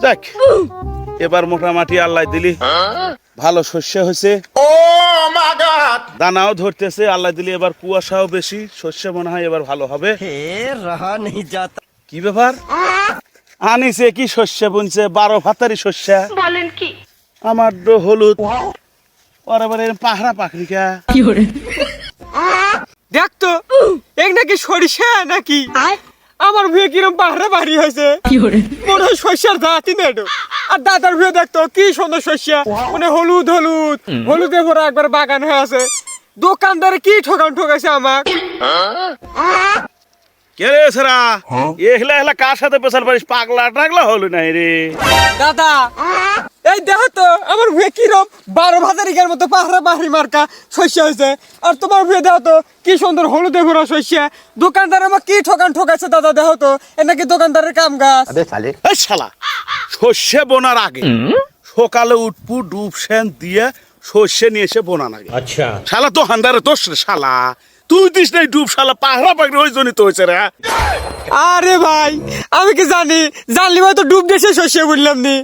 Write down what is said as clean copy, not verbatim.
দেখ এবার মোটামুটি আল্লাহ দিলি ভালো শস্য হয়েছে, দানাও ধরতেছে আল্লাহ দিলি, এবার কুয়াশাও বেশি, শস্য মনে হয় এবার ভালো হবে। কি ব্যাপার আনিছে কি শস্য বুনছে, 12 ভাতারি শস্য বলেন কি? আমার হলুদ পরে পাহাড়া পাখরিকা। দেখ তো এক নাকি সরিষা নাকি আমার ভুয়ে কিরম পাহাড়ে বাড়ি হয়েছে, মনে হয় শস্যের দাঁতি নেটো। আর দাদার ভুয়ে দেখতো কি সুন্দর শস্য, মানে হলুদ হলুদ হলুদে ভরা একবার বাগান হয়ে আছে। দোকানদারে কি ঠকাইছে আমার। কে রে সেরা এহলা এহলা কার সাথে পেছাল পারিস, পাগলা টাগলা হলো নাই রে। দাদা এই দেখো তো আমার ভুয়ে কিরম 12 ভাতারিকার মতো পাহাড়া বাড়ি মার্কা শস্য হয়েছে। আর তোমার ভুয়ে দেখো তো কি সুন্দর হলুদে ভরা শস্য। দোকানদার আমার কি ঠকাইছে দাদা, দেখো তো এ নাকি দোকানদারের কাম গাছ। এই শালা শস্য বোনার আগে সকালে উঠপু ডুব সেন দিয়ে শস্য নিয়ে এসে বোনা লাগে। अच्छा শালা তো হান্দারে দোষ রে শালা, তুই দিস নাই ডুব, শালা পাহাড়া পাখরি ওই জন্যই তো হয়েছে রে। আরে ভাই আমি কি জানি, জানলি ভাই তো ডুব দেশে শস্য বললাম নি।